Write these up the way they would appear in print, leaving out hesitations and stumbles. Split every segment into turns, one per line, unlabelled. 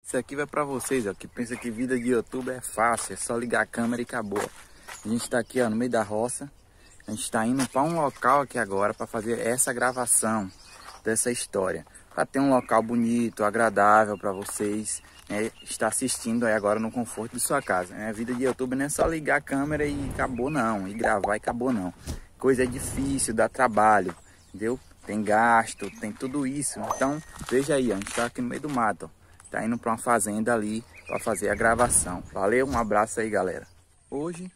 Isso aqui vai para vocês, ó, que pensa que vida de YouTube é fácil, é só ligar a câmera e acabou. A gente está aqui, ó, no meio da roça. A gente está indo para um local aqui agora para fazer essa gravação dessa história. Para ter um local bonito, agradável para vocês, né, estar assistindo aí agora no conforto de sua casa. Né? A vida de YouTube não é só ligar a câmera e acabou não, e gravar e acabou não. Coisa difícil, dá trabalho, entendeu? Tem gasto, tem tudo isso. Então, veja aí, ó, a gente está aqui no meio do mato, ó. Tá indo para uma fazenda ali para fazer a gravação. Valeu, um abraço aí, galera. Hoje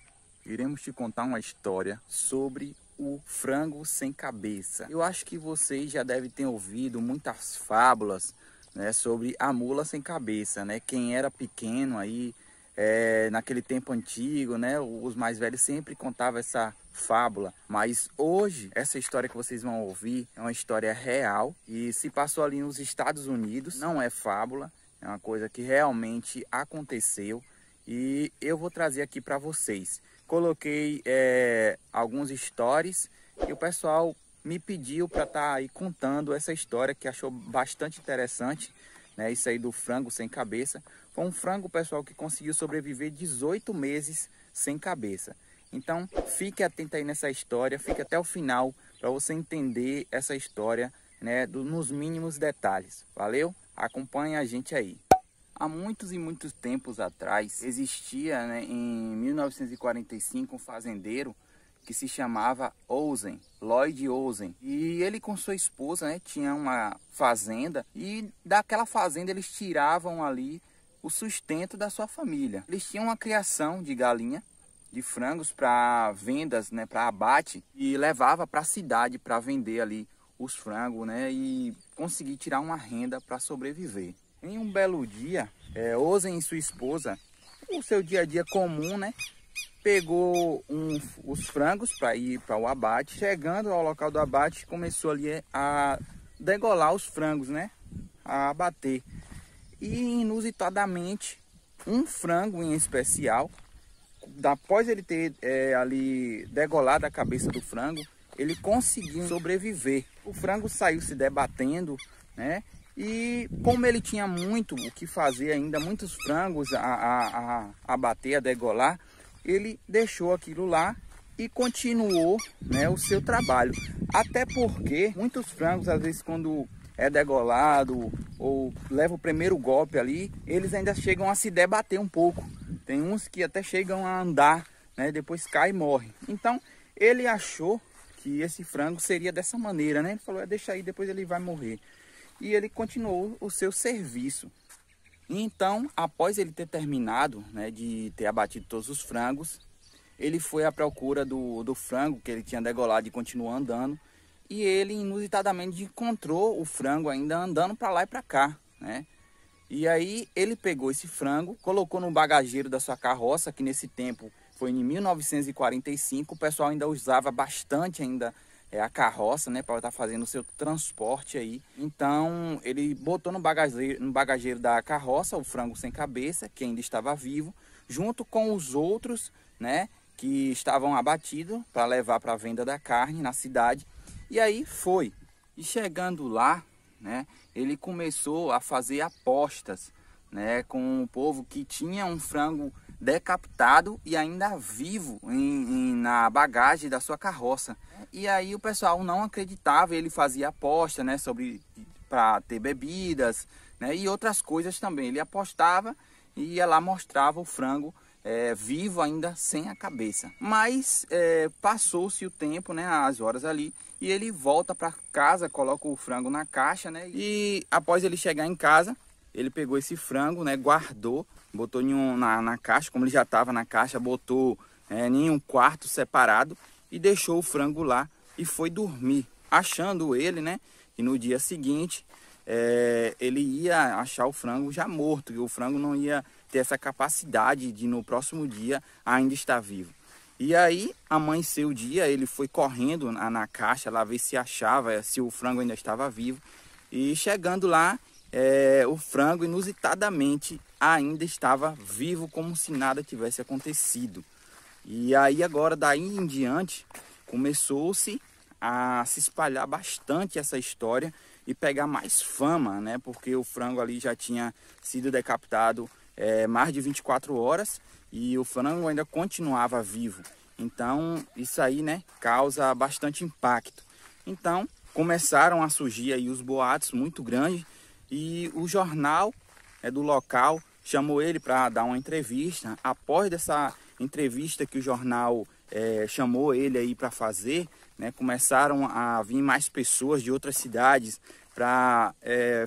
iremos te contar uma história sobre o frango sem cabeça. Eu acho que vocês já devem ter ouvido muitas fábulas, né, sobre a mula sem cabeça, né? Quem era pequeno aí, naquele tempo antigo, né, os mais velhos sempre contavam essa fábula, mas hoje essa história que vocês vão ouvir é uma história real e se passou ali nos Estados Unidos. Não é fábula, é uma coisa que realmente aconteceu e eu vou trazer aqui para vocês. Coloquei alguns stories e o pessoal me pediu para estar aí contando essa história que achou bastante interessante, né? Isso aí do frango sem cabeça. Foi um frango, pessoal, que conseguiu sobreviver 18 meses sem cabeça. Então fique atento aí nessa história, fique até o final para você entender essa história, né, nos mínimos detalhes. Valeu? Acompanhe a gente aí. Há muitos e muitos tempos atrás, existia, né, em 1945, um fazendeiro que se chamava Ozen, Lloyd Ozen. E ele com sua esposa, né, tinha uma fazenda e daquela fazenda eles tiravam ali o sustento da sua família. Eles tinham uma criação de galinha, de frangos para vendas, né, para abate, e levava para a cidade para vender ali os frangos, né, e conseguir tirar uma renda para sobreviver. Em um belo dia, Ozen e sua esposa, o seu dia a dia comum, né, pegou os frangos para ir para o abate. Chegando ao local do abate, começou ali a degolar os frangos, né, a abater. E inusitadamente, um frango em especial, após ele ter ali degolado a cabeça do frango, ele conseguiu sobreviver. O frango saiu se debatendo, né? E como ele tinha muito o que fazer ainda, muitos frangos a abater, a degolar, ele deixou aquilo lá e continuou, né, o seu trabalho. Até porque muitos frangos, às vezes, quando é degolado ou leva o primeiro golpe ali, eles ainda chegam a se debater um pouco. Tem uns que até chegam a andar, né, depois cai e morre. Então ele achou que esse frango seria dessa maneira, né? Ele falou, deixa aí, depois ele vai morrer. E ele continuou o seu serviço. Então, após ele ter terminado, né, de ter abatido todos os frangos, ele foi à procura do frango que ele tinha degolado e continuou andando. E ele inusitadamente encontrou o frango ainda andando para lá e para cá, né? E aí ele pegou esse frango, colocou no bagageiro da sua carroça, que nesse tempo foi em 1945, o pessoal ainda usava bastante ainda a carroça, né, para estar fazendo o seu transporte aí. Então ele botou no bagageiro da carroça o frango sem cabeça, que ainda estava vivo, junto com os outros, né, que estavam abatidos para levar para a venda da carne na cidade. E aí foi. E chegando lá, né, ele começou a fazer apostas, né, com o povo que tinha um frango decapitado e ainda vivo na bagagem da sua carroça. E aí o pessoal não acreditava, ele fazia aposta, né, para ter bebidas, né, e outras coisas também. Ele apostava e ia lá, mostrava o frango vivo ainda sem a cabeça. Mas passou-se o tempo, né, as horas ali, e ele volta para casa, coloca o frango na caixa, né, e após ele chegar em casa, ele pegou esse frango, né, guardou, botou na caixa, como ele já estava na caixa, botou em um quarto separado e deixou o frango lá e foi dormir, achando ele, né, que no dia seguinte ele ia achar o frango já morto, e o frango não ia ter essa capacidade de no próximo dia ainda estar vivo. E aí amanheceu o dia, ele foi correndo na caixa lá ver se achava, se o frango ainda estava vivo, e chegando lá, o frango inusitadamente ainda estava vivo, como se nada tivesse acontecido. E aí agora daí em diante começou-se a se espalhar bastante essa história e pegar mais fama, né? Porque o frango ali já tinha sido decapitado mais de 24 horas e o frango ainda continuava vivo. Então isso aí, né, causa bastante impacto. Então começaram a surgir aí os boatos muito grandes e o jornal do local chamou ele para dar uma entrevista. Após dessa entrevista que o jornal chamou ele aí para fazer, né, começaram a vir mais pessoas de outras cidades para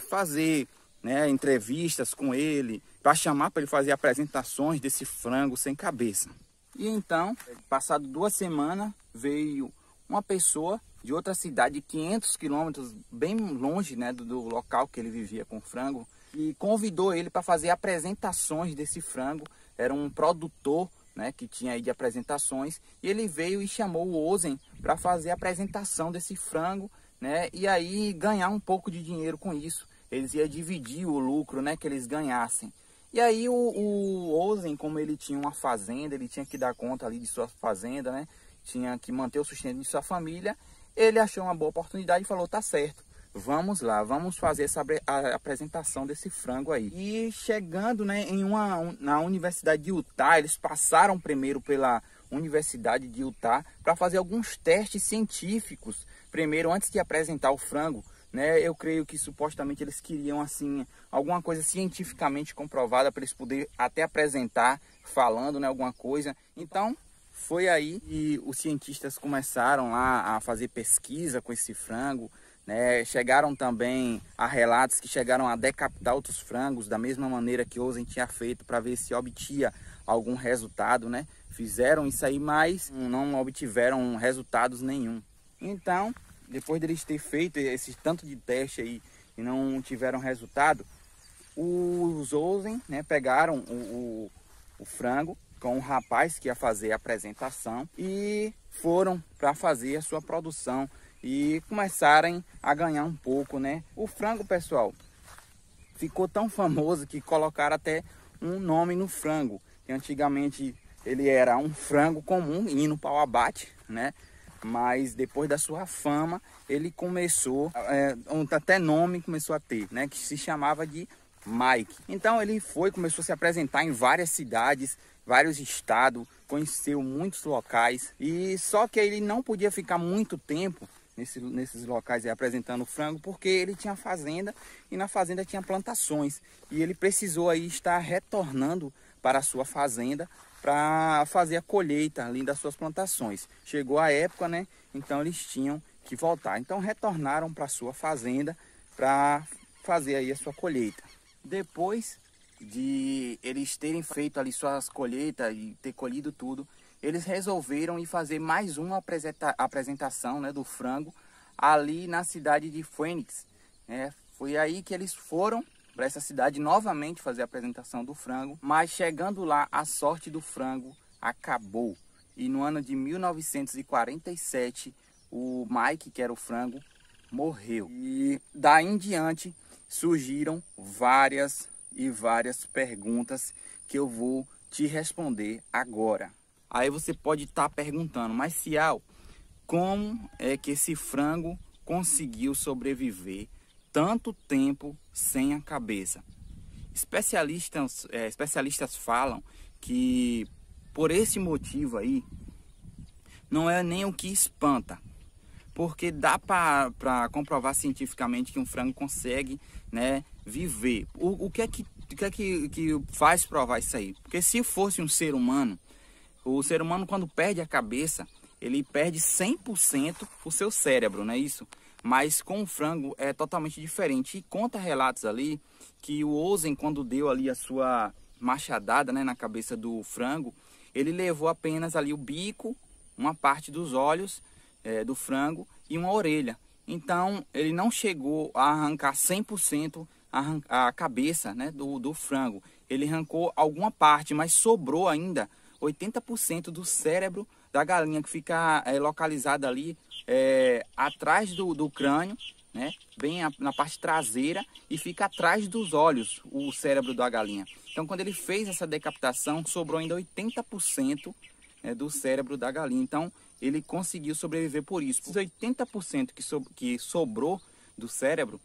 fazer, né, entrevistas com ele, para chamar para ele fazer apresentações desse frango sem cabeça. E então, passado 2 semanas, veio uma pessoa de outra cidade, 500 quilômetros, bem longe, né, do local que ele vivia com frango, e convidou ele para fazer apresentações desse frango. Era um produtor, né, que tinha aí de apresentações, e ele veio e chamou o Ozen para fazer a apresentação desse frango, né, e aí ganhar um pouco de dinheiro com isso. Eles iam dividir o lucro, né, que eles ganhassem. E aí o Ozen, como ele tinha uma fazenda, ele tinha que dar conta ali de sua fazenda, né, tinha que manter o sustento de sua família, ele achou uma boa oportunidade e falou, tá certo, vamos lá, vamos fazer essa apresentação desse frango aí. E chegando, né, na Universidade de Utah, eles passaram primeiro pela Universidade de Utah para fazer alguns testes científicos, primeiro antes de apresentar o frango, né? Eu creio que supostamente eles queriam assim alguma coisa cientificamente comprovada para eles poderem até apresentar falando, né, alguma coisa. Então foi aí que os cientistas começaram lá a fazer pesquisa com esse frango, né? Chegaram também a relatos que chegaram a decapitar outros frangos da mesma maneira que Ozen tinha feito para ver se obtinha algum resultado, né? Fizeram isso aí, mas não obtiveram resultados nenhum. Então, depois deles ter feito esse tanto de teste aí e não tiveram resultado, os Ozen, né, pegaram o frango com o rapaz que ia fazer a apresentação e foram para fazer a sua produção e começarem a ganhar um pouco, né? O frango, pessoal, ficou tão famoso que colocaram até um nome no frango, que antigamente ele era um frango comum indo para o abate, né? Mas depois da sua fama ele começou, até nome começou a ter, né? Que se chamava de Mike. Então ele começou a se apresentar em várias cidades, vários estados, conheceu muitos locais, e só que ele não podia ficar muito tempo nesses locais aí, apresentando o frango, porque ele tinha fazenda e na fazenda tinha plantações, e ele precisou aí estar retornando para a sua fazenda para fazer a colheita ali das suas plantações. Chegou a época, né? Então eles tinham que voltar. Então retornaram para a sua fazenda para fazer aí a sua colheita. Depois de eles terem feito ali suas colheitas e ter colhido tudo, eles resolveram ir fazer mais uma apresentação, né, do frango ali na cidade de Phoenix. Foi aí que eles foram para essa cidade novamente fazer a apresentação do frango, mas chegando lá a sorte do frango acabou. E no ano de 1947 o Mike, que era o frango, morreu. E daí em diante surgiram várias perguntas que eu vou te responder agora. Aí você pode estar perguntando, mas Cial, como é que esse frango conseguiu sobreviver tanto tempo sem a cabeça? Especialistas falam que por esse motivo aí, não é nem o que espanta, porque dá para comprovar cientificamente que um frango consegue, né, viver. O que é que faz provar isso aí? Porque se fosse um ser humano, o ser humano, quando perde a cabeça, ele perde 100% o seu cérebro, não é isso? Mas com o frango é totalmente diferente. E conta relatos ali que o Ozen, quando deu ali a sua machadada, né, na cabeça do frango, ele levou apenas ali o bico, uma parte dos olhos do frango e uma orelha. Então ele não chegou a arrancar 100% a cabeça, né, do frango. Ele arrancou alguma parte, mas sobrou ainda 80% do cérebro da galinha, que fica localizada ali atrás do crânio, né, bem na parte traseira, e fica atrás dos olhos o cérebro da galinha. Então quando ele fez essa decapitação, sobrou ainda 80% do cérebro da galinha. Então ele conseguiu sobreviver por isso. Os 80% que sobrou do cérebro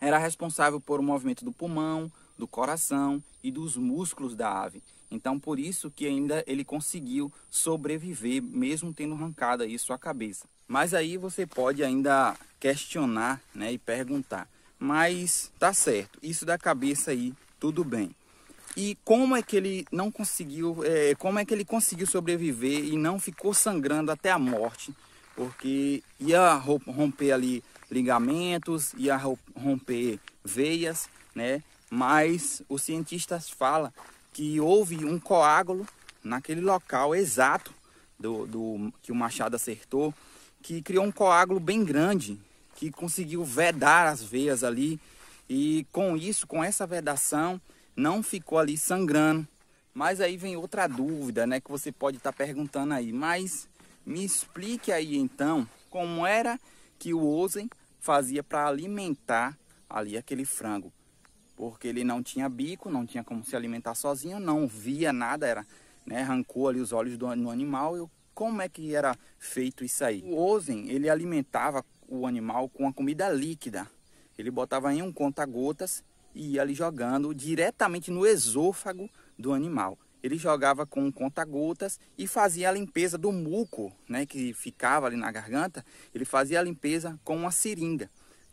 era responsável por o movimento do pulmão, do coração e dos músculos da ave. Então, por isso que ainda ele conseguiu sobreviver, mesmo tendo arrancado aí sua cabeça. Mas aí você pode ainda questionar, né, e perguntar, mas tá certo, isso da cabeça aí, tudo bem. E como é que ele não conseguiu, como é que ele conseguiu sobreviver e não ficou sangrando até a morte? Porque ia romper ali ligamentos, ia romper veias, né? Mas os cientistas falam que houve um coágulo naquele local exato que o machado acertou, que criou um coágulo bem grande, que conseguiu vedar as veias ali, e com isso, com essa vedação, não ficou ali sangrando. Mas aí vem outra dúvida, né, que você pode estar perguntando aí, mas me explique aí então como era que o Ozen fazia para alimentar ali aquele frango, porque ele não tinha bico, não tinha como se alimentar sozinho, não via nada, né, arrancou ali os olhos do animal. Como é que era feito isso aí? O Ozen, ele alimentava o animal com a comida líquida. Ele botava em um conta-gotas e ia ali jogando diretamente no esôfago do animal. Ele jogava com um conta-gotas e fazia a limpeza do muco, né, que ficava ali na garganta. Ele fazia a limpeza com uma seringa.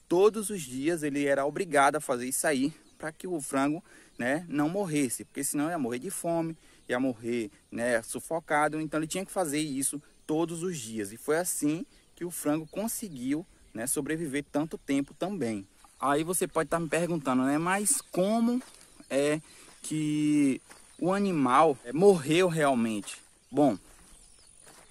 Todos os dias ele era obrigado a fazer isso aí para que o frango, né, não morresse, porque senão ia morrer de fome, ia morrer, né, sufocado. Então ele tinha que fazer isso todos os dias. E foi assim que o frango conseguiu, né, sobreviver tanto tempo também. Aí você pode estar me perguntando, né, mas como é que o animal morreu realmente? Bom,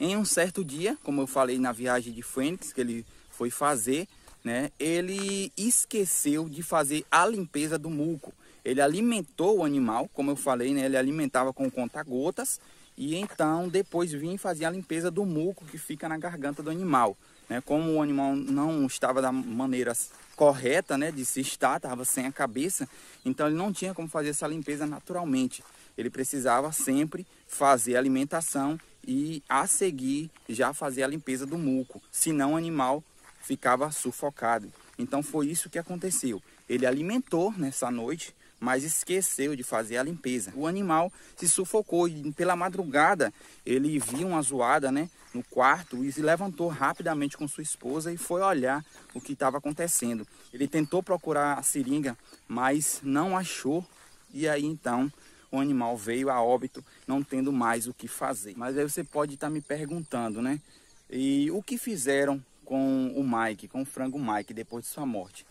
em um certo dia, como eu falei na viagem de Fênix que ele foi fazer, né, ele esqueceu de fazer a limpeza do muco. Ele alimentou o animal, como eu falei, né, ele alimentava com conta-gotas, e então depois vinha e fazia a limpeza do muco que fica na garganta do animal. Né, como o animal não estava da maneira correta, né, de se estar, estava sem a cabeça, então ele não tinha como fazer essa limpeza naturalmente. Ele precisava sempre fazer a alimentação e a seguir já fazer a limpeza do muco, senão o animal ficava sufocado. Então foi isso que aconteceu. Ele alimentou nessa noite, mas esqueceu de fazer a limpeza. O animal se sufocou e pela madrugada ele viu uma zoada, né, no quarto e se levantou rapidamente com sua esposa e foi olhar o que estava acontecendo. Ele tentou procurar a seringa, mas não achou, e aí então o animal veio a óbito, não tendo mais o que fazer. Mas aí você pode estar me perguntando, né, e o que fizeram com o Mike, com o frango Mike depois de sua morte?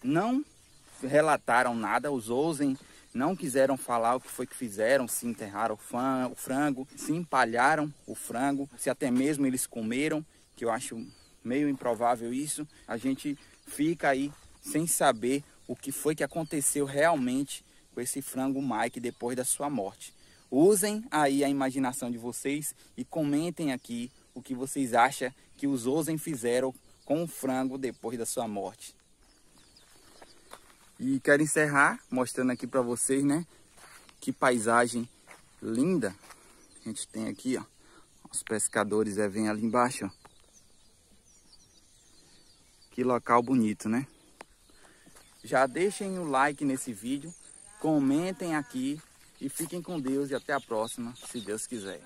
Não relataram nada, os Ozen não quiseram falar o que foi que fizeram, se enterraram o frango, se empalharam o frango, se até mesmo eles comeram, que eu acho meio improvável isso. A gente fica aí sem saber o que foi que aconteceu realmente com esse frango Mike depois da sua morte. Usem aí a imaginação de vocês e comentem aqui o que vocês acham que os Ozen fizeram com o frango depois da sua morte. E quero encerrar mostrando aqui para vocês, né, que paisagem linda a gente tem aqui, ó. Os pescadores vêm ali embaixo, ó. Que local bonito, né? Já deixem o like nesse vídeo, comentem aqui e fiquem com Deus e até a próxima, se Deus quiser.